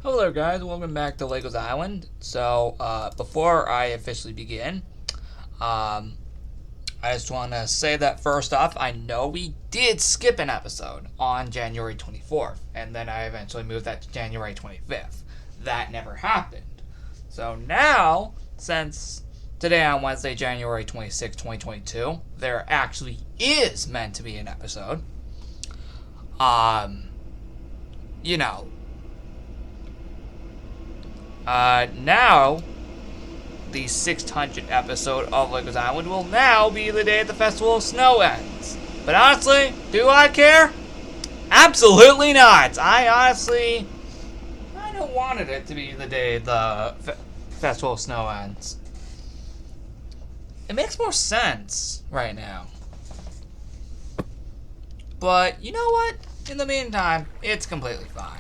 Hello guys, welcome back to Legos Island. So, before I officially begin, I just want to say that first off, I know we did skip an episode on January 24th, and then I eventually moved that to January 25th. That never happened. So now, since today on Wednesday, January 26, 2022, there actually is meant to be an episode. You know, now, the 600th episode of Legos Island will now be the day the Festival of Snow ends. But honestly, do I care? Absolutely not! I don't wanted it to be the day the Festival of Snow ends. It makes more sense right now. But, you know what? In the meantime, it's completely fine.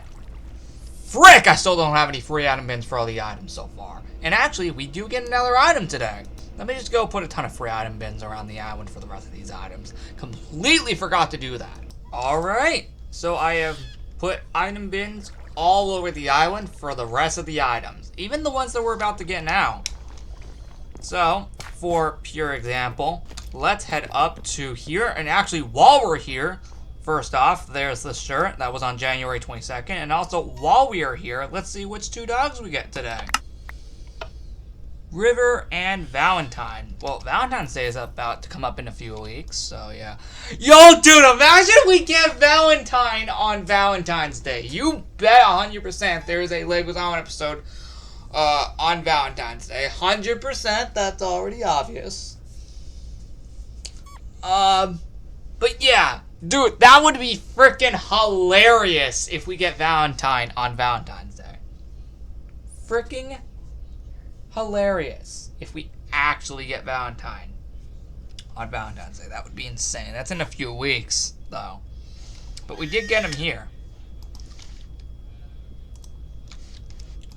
Frick! I still don't have any free item bins for all the items so far. And actually, we do get another item today. Let me just go put a ton of free item bins around the island for the rest of these items. Completely forgot to do that. Alright, so I have put item bins all over the island for the rest of the items. Even the ones that we're about to get now. So, for pure example, let's head up to here. And actually, while we're here, first off, there's this shirt that was on January 22nd. And also, while we are here, let's see which two dogs we get today. River and Valentine. Well, Valentine's Day is about to come up in a few weeks, so yeah. Yo, dude, imagine we get Valentine on Valentine's Day. You bet 100% there is a Legos Island episode on Valentine's Day. 100%, that's already obvious. But yeah. Dude, that would be freaking hilarious if we get Valentine on Valentine's Day. Freaking hilarious if we actually get Valentine on Valentine's Day. That would be insane. That's in a few weeks, though. But we did get him here.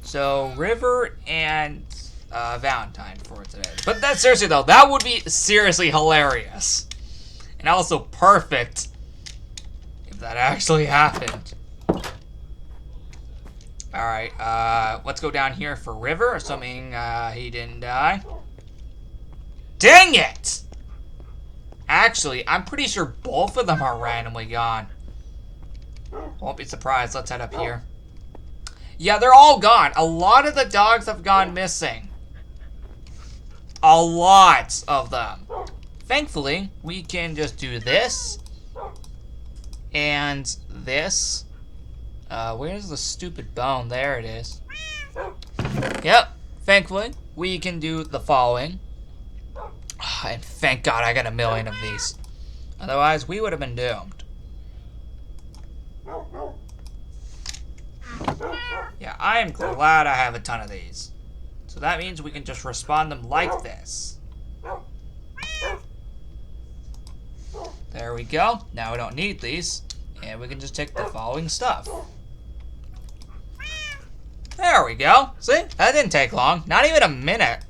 So, River and Valentine for today. But that, seriously, though, that would be seriously hilarious. And also perfect if that actually happened. Alright, let's go down here for River, assuming he didn't die. Dang it! Actually, I'm pretty sure both of them are randomly gone. Won't be surprised. Let's head up here. Yeah, they're all gone. A lot of the dogs have gone missing. A lot of them. Thankfully, we can just do this and this. Where's the stupid bone? There it is. Yep. Thankfully, we can do the following. And thank God I got a million of these. Otherwise, we would have been doomed. Yeah, I am glad I have a ton of these. So that means we can just respond them like this. There we go. Now we don't need these. And we can just take the following stuff. There we go. See? That didn't take long. Not even a minute.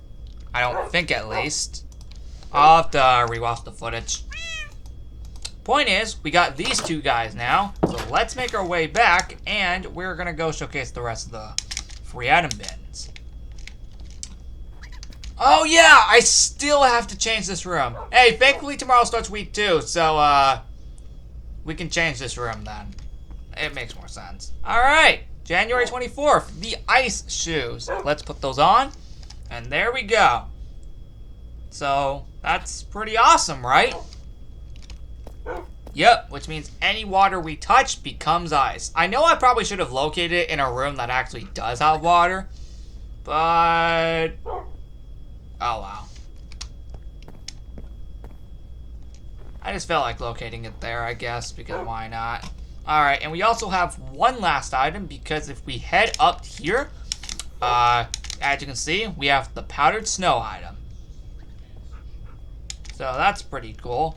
I don't think, at least. I'll have to rewatch the footage. Point is, we got these two guys now. So let's make our way back. And we're going to go showcase the rest of the free item bins. Oh yeah, I still have to change this room. Hey, thankfully tomorrow starts week 2, so we can change this room then. It makes more sense. Alright, January 24th, the ice shoes. Let's put those on, and there we go. So, that's pretty awesome, right? Yep, which means any water we touch becomes ice. I know I probably should have located it in a room that actually does have water, but oh, wow. I just felt like locating it there, I guess, because why not? Alright, and we also have one last item, because if we head up here, as you can see, we have the powdered snow item. So that's pretty cool.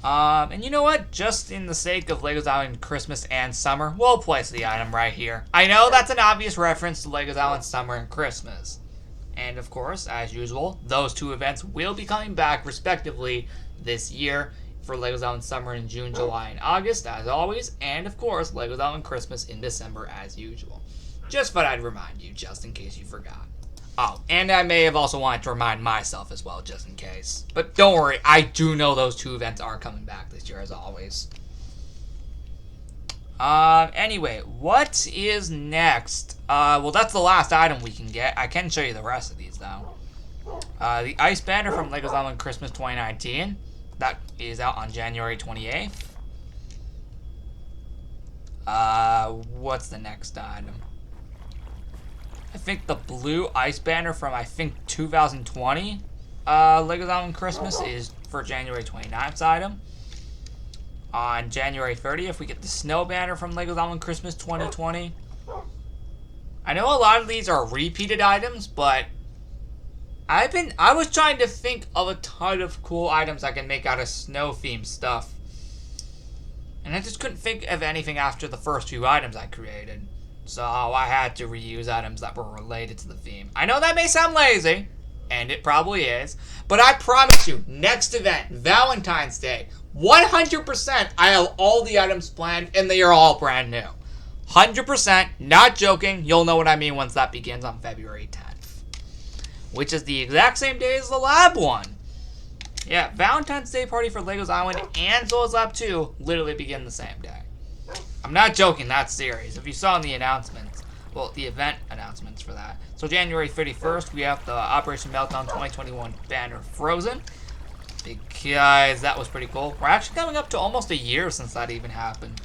And you know what? Just in the sake of Legos Island Christmas and Summer, we'll place the item right here. I know that's an obvious reference to Legos Island Summer and Christmas. And of course, as usual, those two events will be coming back respectively this year. for Legos Island Summer in June, July, and August, as always. And, of course, Legos Island Christmas in December, as usual. Just thought I'd remind you, just in case you forgot. Oh, and I may have also wanted to remind myself as well, just in case. But don't worry, I do know those 2 events are coming back this year, as always. Anyway, what is next? Well, that's the last item we can get. I can show you the rest of these, though. The Ice Banner from Legos Island Christmas 2019. That is out on January 28th. What's the next item? I think the blue Ice Banner from, 2020. Legos Island Christmas is for January 29th item. On January 30th, we get the Snow Banner from Legos Island Christmas 2020. I know a lot of these are repeated items, but I was trying to think of a ton of cool items I can make out of snow-themed stuff. And I just couldn't think of anything after the first 2 items I created. So I had to reuse items that were related to the theme. I know that may sound lazy, and it probably is, but I promise you, next event, Valentine's Day, 100% I have all the items planned, and they are all brand new. 100%, not joking, you'll know what I mean once that begins on February 10th. Which is the exact same day as the lab one. Yeah, Valentine's Day party for Legos Island and Souls Lab 2 literally begin the same day. I'm not joking, that's serious. If you saw in the announcements, well, the event announcements for that. So January 31st, we have the Operation Meltdown 2021 banner frozen. Because that was pretty cool. We're actually coming up to almost a year since that even happened.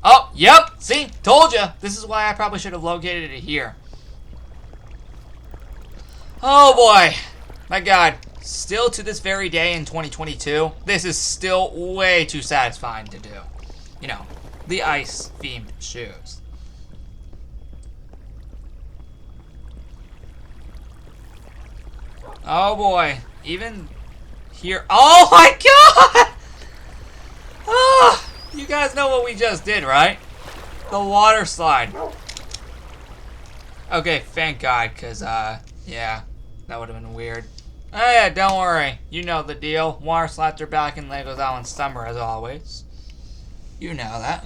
Oh, yep, see, told ya. This is why I probably should have located it here. Oh boy, my god. Still to this very day in 2022, this is still way too satisfying to do. You know, the ice-themed shoes. Oh boy, even here. Oh my god! Oh, you guys know what we just did, right? The water slide. Okay, thank God, because, yeah, that would have been weird. Oh yeah, don't worry. You know the deal. Water slides are back in Legos Island Summer, as always. You know that.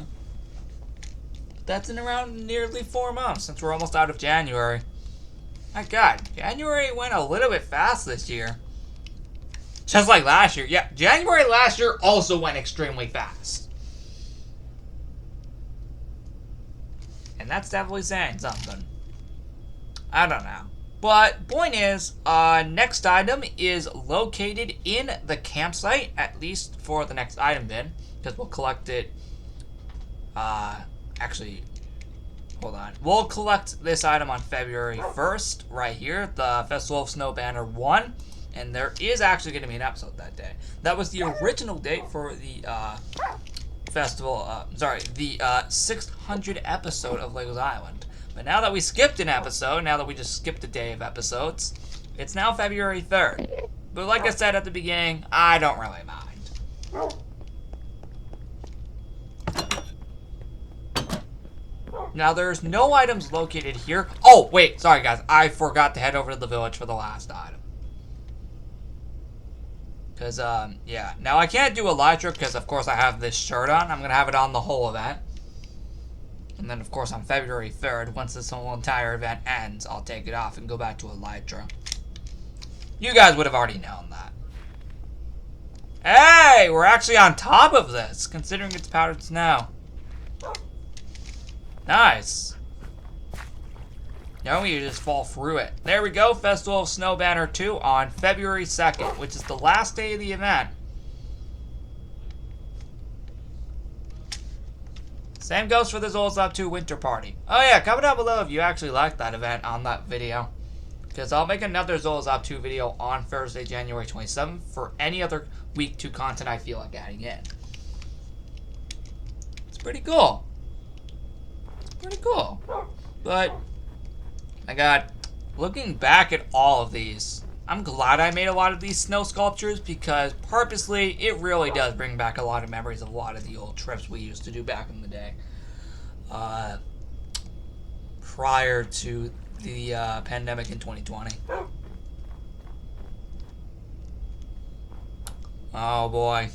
But that's in around nearly 4 months, since we're almost out of January. My god, January went a little bit fast this year. Just like last year. Yeah, January last year also went extremely fast. And that's definitely saying something. I don't know. But point is, next item is located in the campsite, at least for the next item bin, because we'll collect it, actually, hold on. We'll collect this item on February 1st, right here, the Festival of Snow Banner 1, and there is actually going to be an episode that day. That was the original date for the, festival, the 600th episode of Legos Island. But now that we skipped an episode, now that we just skipped a day of episodes, it's now February 3rd. But like I said at the beginning, I don't really mind. Now there's no items located here. Oh, wait, sorry guys, I forgot to head over to the village for the last item. Because, yeah. Now I can't do Elytra because, of course, I have this shirt on. I'm going to have it on the whole event. And then, of course, on February 3rd, once this whole entire event ends, I'll take it off and go back to Elytra. You guys would have already known that. Hey, we're actually on top of this, considering it's powdered snow. Nice. No, you just fall through it. There we go, Festival of Snow Banner 2 on February 2nd, which is the last day of the event. Same goes for the Souls Lab 2 Winter Party. Oh yeah, comment down below if you actually liked that event on that video. Because I'll make another Souls Lab 2 video on Thursday, January 27th for any other Week 2 content I feel like adding in. It's pretty cool. It's pretty cool. But, my god, looking back at all of these, I'm glad I made a lot of these snow sculptures because purposely, it really does bring back a lot of memories of a lot of the old trips we used to do back in the day. Prior to the pandemic in 2020. Oh boy.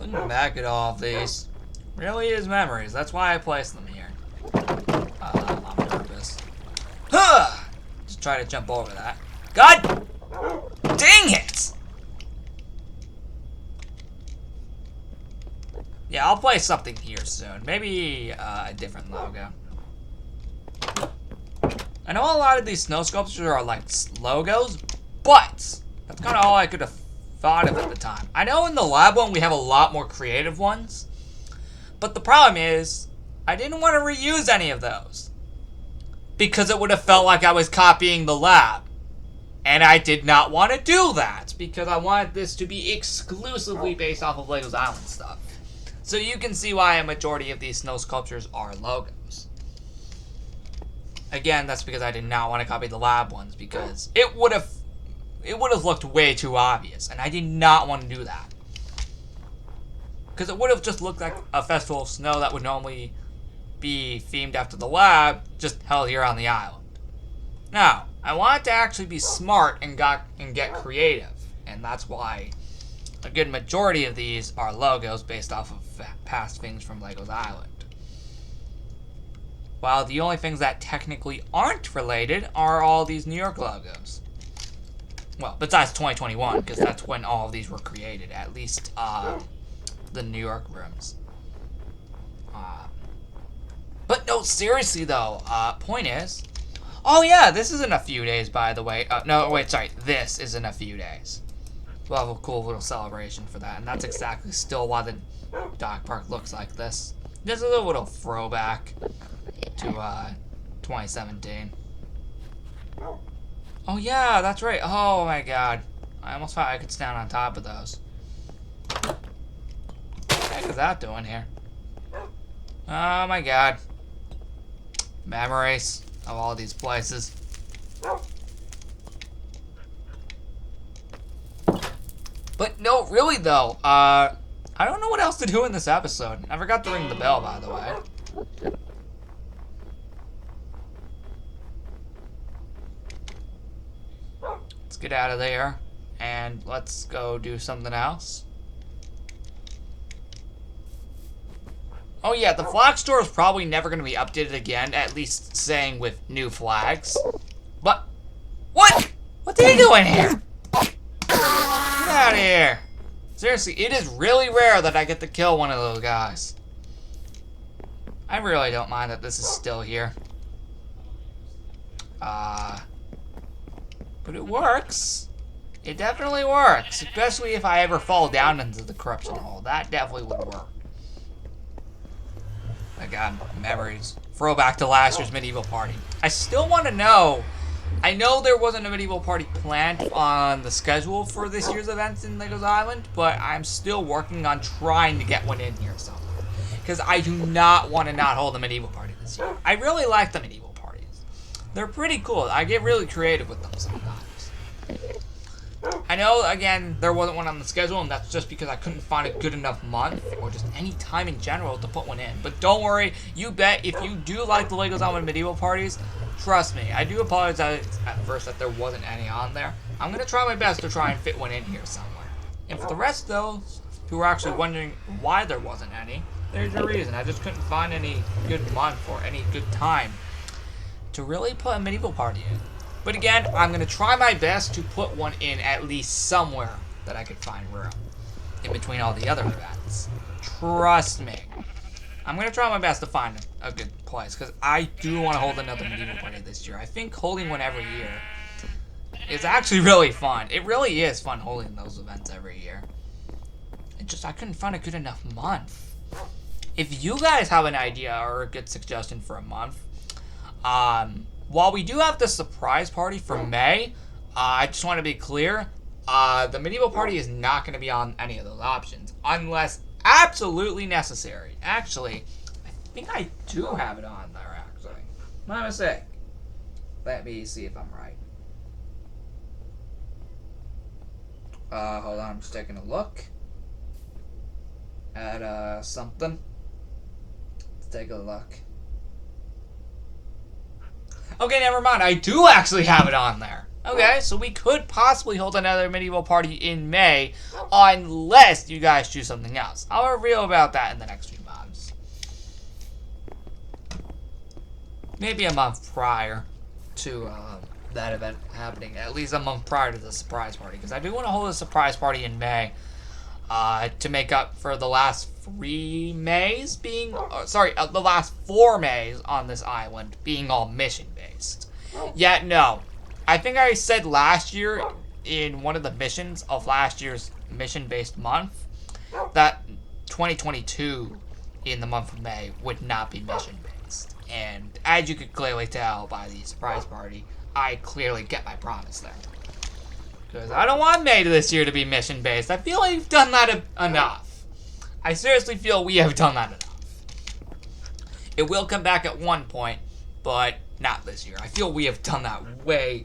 Looking back at all of these, really is memories. That's why I placed them here. On purpose. Huh! Just try to jump over that. God dang it! Yeah, I'll place something here soon. Maybe a different logo. I know a lot of these snow sculptures are like logos, but that's kind of all I could have thought of at the time. I know in the lab one we have a lot more creative ones, but the problem is I didn't want to reuse any of those because it would have felt like I was copying the lab, and I did not want to do that because I wanted this to be exclusively based off of Legos Island stuff. So you can see why a majority of these snow sculptures are logos. Again, that's because I did not want to copy the lab ones because it would have looked way too obvious, and I did not want to do that. Because it would have just looked like a festival of snow that would normally be themed after the lab, just held here on the island. Now, I wanted to actually be smart and get creative, and that's why a good majority of these are logos based off of past things from Legos Island. While the only things that technically aren't related are all these New York logos. Well, besides 2021, because that's when all of these were created, at least the New York rooms. But no, seriously though, point is, oh yeah, this is in a few days, by the way. No, wait, sorry, this is in a few days. We'll have a cool little celebration for that, and that's exactly still why the dog park looks like this. Just a little throwback to 2017. Oh yeah, that's right. Oh my god. I almost thought I could stand on top of those. What the heck is that doing here? Oh my god. Memories of all these places. But no, really though, I don't know what else to do in this episode. I forgot to ring the bell, by the way. Let's get out of there, and let's go do something else. Oh yeah, the flag store is probably never going to be updated again, at least saying with new flags. But, what? What are you doing here? Get out of here. Seriously, it is really rare that I get to kill one of those guys. I really don't mind that this is still here. But it works. It definitely works, especially if I ever fall down into the corruption hole. That definitely would work. My god, memories. Throwback to last year's medieval party. I still want to know. I know there wasn't a medieval party planned on the schedule for this year's events in Legos Island, but I'm still working on trying to get one in here somewhere. Because I do not want to not hold a medieval party this year. I really like the medieval parties. They're pretty cool. I get really creative with them sometimes. I know, again, there wasn't one on the schedule, and that's just because I couldn't find a good enough month, or just any time in general, to put one in. But don't worry, you bet if you do like the Legos Island medieval parties, trust me, I do apologize at first that there wasn't any on there. I'm going to try my best to try and fit one in here somewhere. And for the rest of those who are actually wondering why there wasn't any, there's your reason. I just couldn't find any good month or any good time to really put a medieval party in. But again, I'm going to try my best to put one in at least somewhere that I could find room in between all the other events. Trust me. I'm going to try my best to find a good place because I do want to hold another medieval party this year. I think holding one every year is actually really fun. It really is fun holding those events every year. It's just I couldn't find a good enough month. If you guys have an idea or a good suggestion for a month, while we do have the surprise party for May, I just want to be clear, the medieval party is not going to be on any of those options, unless absolutely necessary. Actually, I think I do have it on there, actually. My mistake. Let me see if I'm right. Hold on, I'm just taking a look at, something. Let's take a look. Okay, never mind. I do actually have it on there. Okay, so we could possibly hold another medieval party in May, unless you guys choose something else. I'll reveal about that in the next few months. Maybe a month prior to that event happening. At least a month prior to the surprise party, because I do want to hold a surprise party in May to make up for the last 3 Mays being... the last 4 Mays on this island being all mission-based. Yet, no. I think I said last year in one of the missions of last year's mission-based month that 2022 in the month of May would not be mission-based. And as you could clearly tell by the surprise party, I clearly kept my promise there. Because I don't want May this year to be mission-based. I feel like we've done that enough. I seriously feel we have done that enough. It will come back at one point, but not this year. I feel we have done that way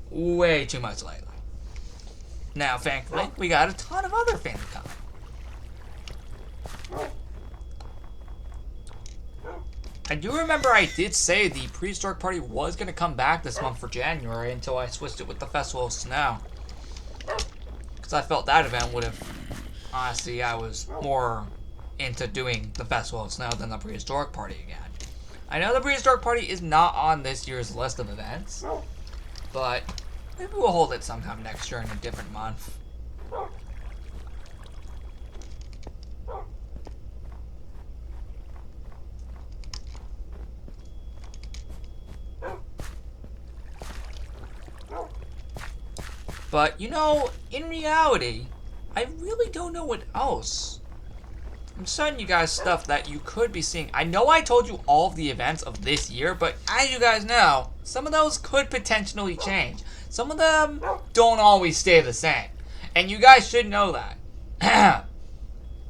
too much lately. Now, thankfully, we got a ton of other fans coming. I do remember I did say the prehistoric party was going to come back this month for January until I switched it with the Festival of Snow. Because I felt that event would have... Honestly, I was more into doing the Festival of Snow than the prehistoric party again. I know the prehistoric party is not on this year's list of events, but maybe we'll hold it sometime next year in a different month. But, you know, in reality, I really don't know what else. I'm sending you guys stuff that you could be seeing. I know I told you all of the events of this year, but as you guys know, some of those could potentially change. Some of them don't always stay the same. And you guys should know that.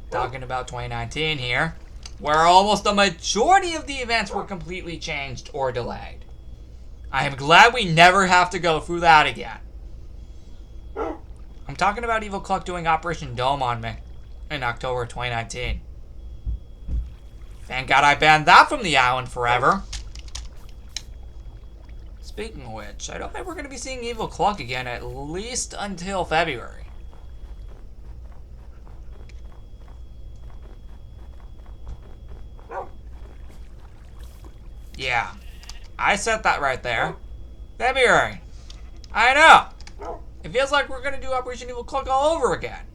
Talking about 2019 here, where almost the majority of the events were completely changed or delayed. I am glad we never have to go through that again. I'm talking about Evil Cluck doing Operation Dome on me in October 2019. Thank God I banned that from the island forever. Speaking of which, I don't think we're going to be seeing Evil Cluck again at least until February. Yeah, I said that right there. February. I know. It feels like we're going to do Operation Evil Cluck all over again.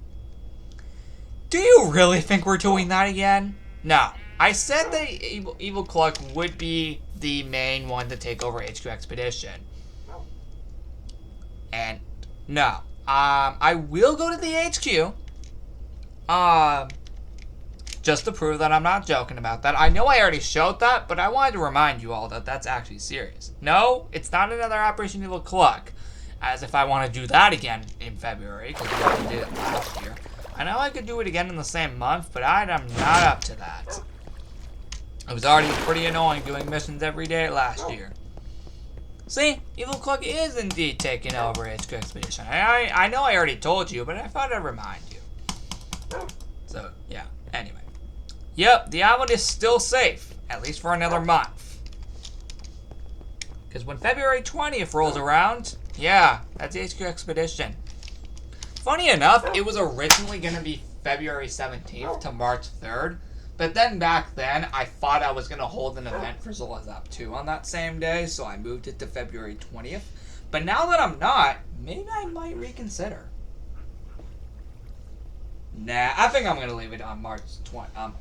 Do you really think we're doing that again? No. I said that Evil Cluck would be the main one to take over HQ Expedition. And no. I will go to the HQ. Just to prove that I'm not joking about that. I know I already showed that, but I wanted to remind you all that that's actually serious. No, it's not another Operation Evil Cluck. As if I want to do that again in February, because we already did it last year. I know I could do it again in the same month, but I'm not up to that. It was already pretty annoying doing missions every day last year. See, Evil Cluck is indeed taking over HQ Expedition. I know I already told you, but I thought I'd remind you. So, yeah, anyway. Yep, the island is still safe, at least for another month. Because when February 20th rolls around, yeah, that's HQ Expedition. Funny enough, it was originally going to be February 17th to March 3rd. But then back then, I thought I was going to hold an event for Zola's App 2 on that same day, so I moved it to February 20th. But now that I'm not, maybe I might reconsider. Nah, I think I'm going to leave it on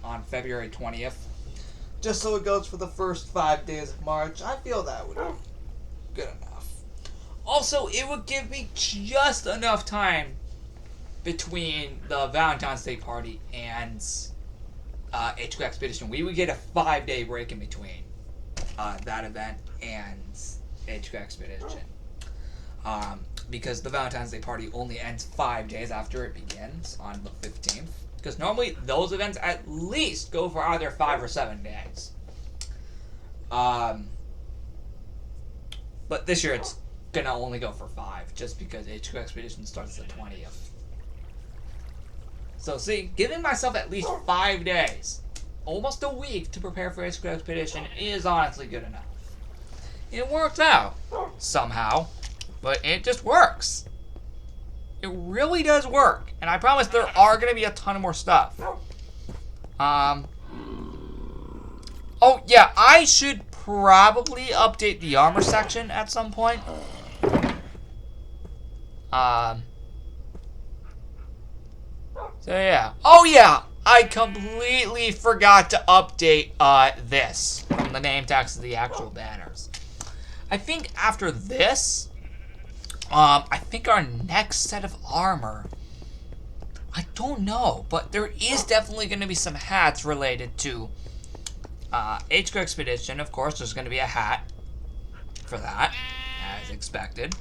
on February 20th. Just so it goes for the first 5 days of March. I feel that would be good enough. Also, it would give me just enough time between the Valentine's Day party and HQ Expedition. We would get a 5-day break in between that event and HQ Expedition. Because the Valentine's Day party only ends 5 days after it begins on the 15th. Because normally those events at least go for either 5 or 7 days. But this year it's gonna only go for 5, just because HQ Expedition starts the 20th. So see, giving myself at least 5 days, almost a week to prepare for HQ Expedition is honestly good enough. It worked out, somehow. But it just works. It really does work. And I promise there are going to be a ton of more stuff. Oh, yeah, I should probably update the armor section at some point. So, yeah. Oh, yeah, I completely forgot to update this from the name tags to the actual banners. I think after this, I think our next set of armor, I don't know, but there is definitely going to be some hats related to HQ Expedition. Of course, there's going to be a hat for that, as expected.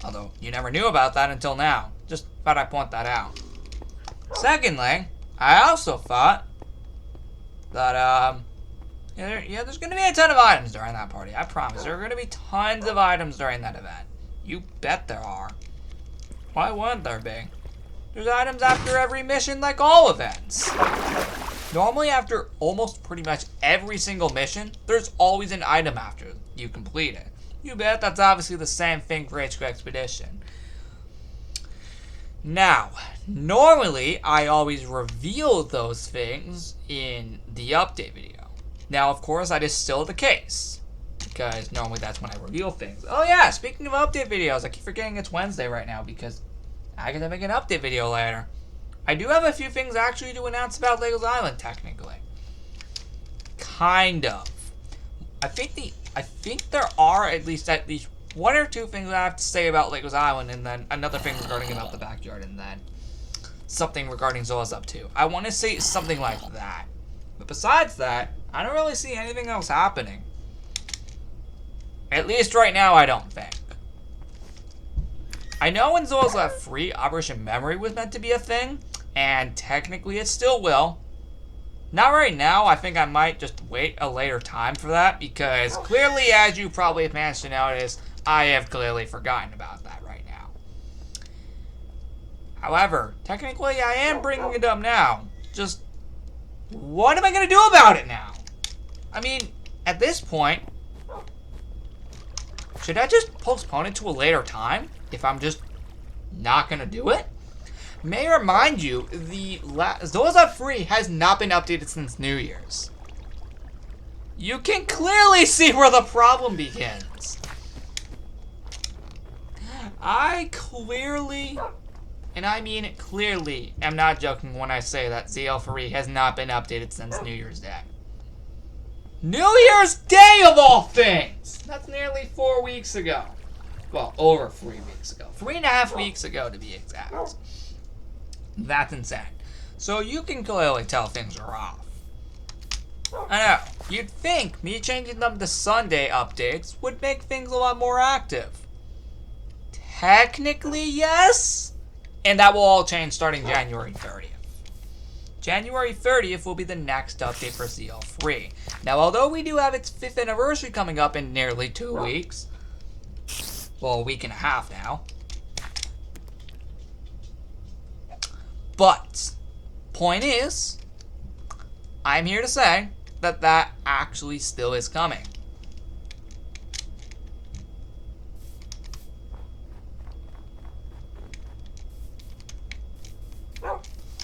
Although, you never knew about that until now. Just thought I'd point that out. Secondly, I also thought that, there's going to be a ton of items during that party. I promise. There are going to be tons of items during that event. You bet there are. Why wouldn't there be? There's items after every mission, like all events. Normally, after almost pretty much every single mission, there's always an item after you complete it. You bet that's obviously the same thing for HQ Expedition. Now, normally, I always reveal those things in the update video. Now, of course, that is still the case, because normally that's when I reveal things. Oh yeah, speaking of update videos, I keep forgetting it's Wednesday right now because I get to make an update video later. I do have a few things actually to announce about Legos Island, technically. Kind of. I think there are at least one or two things I have to say about Legos Island, and then another thing regarding about the backyard, and then something regarding Zola's up to. I want to say something like that. But besides that, I don't really see anything else happening. At least right now, I don't think. I know when Zola's left free, Operation Memory was meant to be a thing, and technically it still will. Not right now. I think I might just wait a later time for that, because clearly, as you probably have managed to notice, I have clearly forgotten about that right now. However, technically I am bringing it up now. Just, what am I going to do about it now? I mean, at this point, should I just postpone it to a later time if I'm just not going to do it? May I remind you, the Zoza Free has not been updated since New Year's. You can clearly see where the problem begins. I clearly, and I mean it clearly, am not joking when I say that ZL Free has not been updated since New Year's Day. New Year's Day of all things! That's nearly 4 weeks ago. Well, over 3 weeks ago. 3.5 weeks ago to be exact. That's insane. So you can clearly tell things are off. I know. You'd think me changing them to Sunday updates would make things a lot more active. Technically, yes. And that will all change starting January 30th. January 30th will be the next update for ZL3. Now, although we do have its 5th anniversary coming up in nearly 2 weeks, well, a week and a half now, but point is, I'm here to say that that actually still is coming.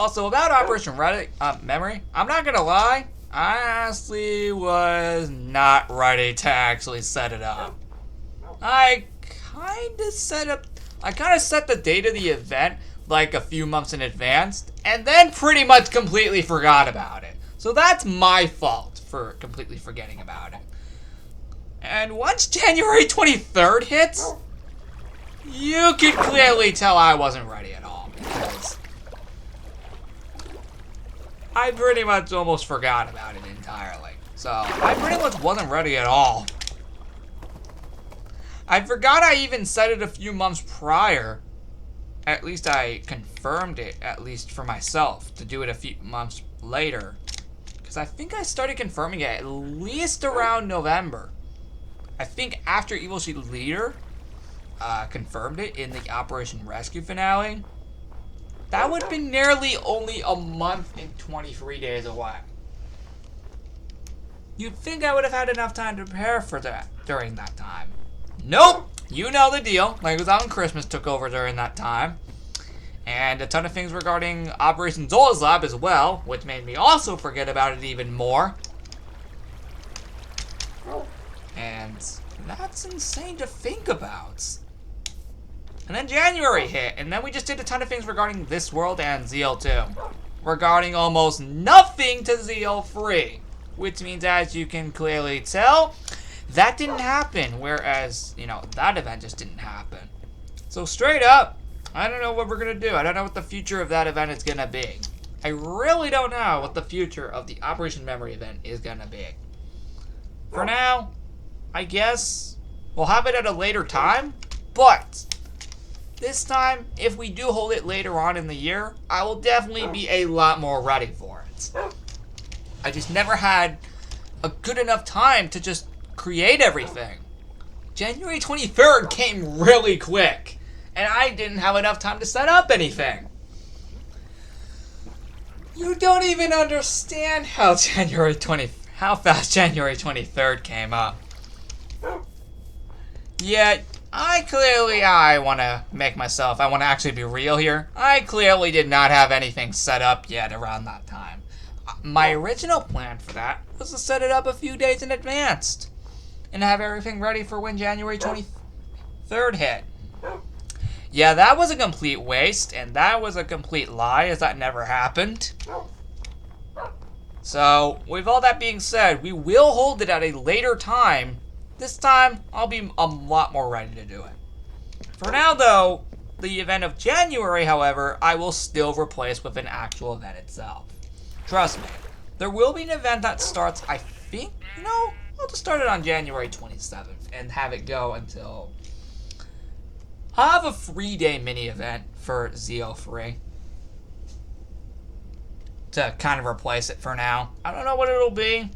Also, about Operation Memory, I'm not gonna lie, I honestly was not ready to actually set it up. I kind of set the date of the event like a few months in advance, and then pretty much completely forgot about it. So that's my fault for completely forgetting about it. And once January 23rd hits, you could clearly tell I wasn't ready at all, because I pretty much almost forgot about it entirely. So I pretty much wasn't ready at all. I forgot I even said it a few months prior. At least I confirmed it, at least for myself, to do it a few months later. Because I think I started confirming it at least around November. I think after Evil Shield Leader confirmed it in the Operation Rescue finale, that would have been nearly only a month and 23 days away. You'd think I would have had enough time to prepare for that during that time. Nope! you know the deal. Legos Out on Christmas took over during that time. And a ton of things regarding Operation Zola's Lab as well, which made me also forget about it even more. And that's insane to think about. And then January hit, and then we just did a ton of things regarding This World and ZL2. Regarding almost nothing to ZL3. Which means, as you can clearly tell, that didn't happen. Whereas, that event just didn't happen. So straight up, I don't know what we're going to do. I don't know what the future of that event is going to be. I really don't know what the future of the Operation Memory event is going to be. For now, I guess we'll have it at a later time, but this time, if we do hold it later on in the year, I will definitely be a lot more ready for it. I just never had a good enough time to just create everything. January 23rd came really quick, and I didn't have enough time to set up anything. You don't even understand how fast January 23rd came up. Yet, I want to actually be real here. I clearly did not have anything set up yet around that time. My original plan for that was to set it up a few days in advance and have everything ready for when January 23rd hit. Yeah, that was a complete waste, and that was a complete lie, as that never happened. So, with all that being said, we will hold it at a later time. This time, I'll be a lot more ready to do it. For now, though, the event of January, however, I will still replace with an actual event itself. Trust me, there will be an event that starts, I think, I'll just start it on January 27th and have it go until... I'll have a 3-day mini event for ZO3 to kind of replace it for now. I don't know what it'll be,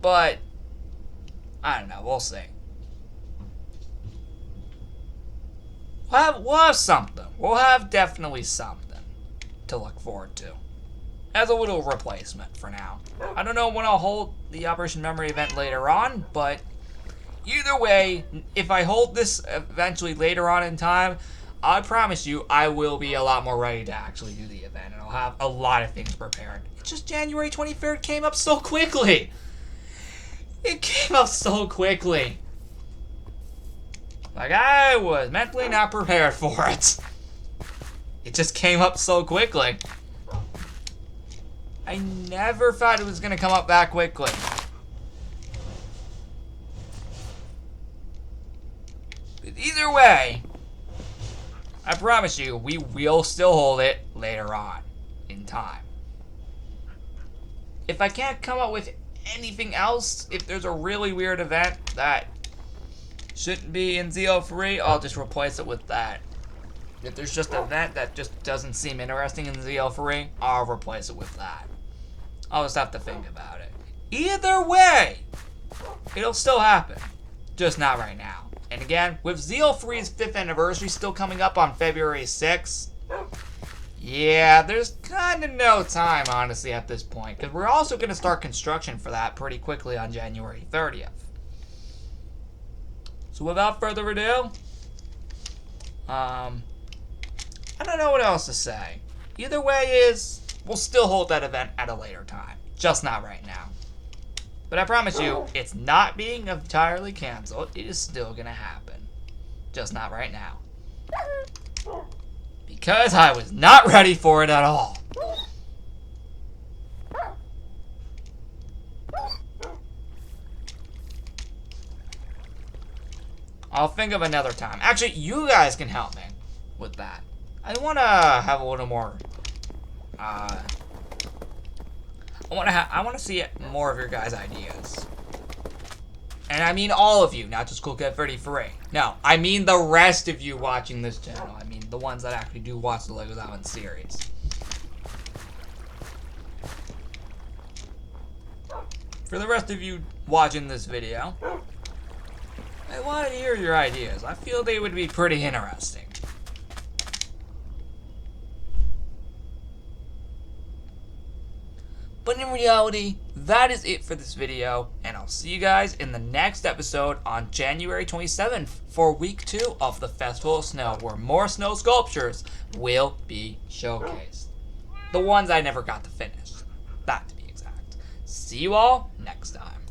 but I don't know. We'll see. We'll have something. We'll have definitely something to look forward to as a little replacement for now. I don't know when I'll hold the Operation Memory event later on, but either way, if I hold this eventually later on in time, I promise you I will be a lot more ready to actually do the event, and I'll have a lot of things prepared. It's just January 23rd came up so quickly. It came up so quickly. Like, I was mentally not prepared for it. It just came up so quickly. I never thought it was going to come up that quickly. But either way, I promise you, we will still hold it later on in time. If I can't come up with anything else, if there's a really weird event that shouldn't be in ZO3, I'll just replace it with that. If there's just an event that just doesn't seem interesting in ZO3, I'll replace it with that. I'll just have to think about it. Either way, it'll still happen. Just not right now. And again, with ZO3's 5th anniversary still coming up on February 6th, yeah, there's kind of no time, honestly, at this point. Because we're also going to start construction for that pretty quickly on January 30th. So without further ado, I don't know what else to say. Either way is, we'll still hold that event at a later time. Just not right now. But I promise you, it's not being entirely canceled. It is still going to happen. Just not right now. Because I was not ready for it at all. I'll think of another time. Actually, you guys can help me with that. I want to have a little more... I want to see more of your guys' ideas. And I mean all of you, not just Cool Cat 33. No, I mean the rest of you watching this channel. I mean the ones that actually do watch the Legos Island series. For the rest of you watching this video, I want to hear your ideas. I feel they would be pretty interesting. But in reality, that is it for this video, and I'll see you guys in the next episode on January 27th for week 2 of the Festival of Snow, where more snow sculptures will be showcased. The ones I never got to finish, that to be exact. See you all next time.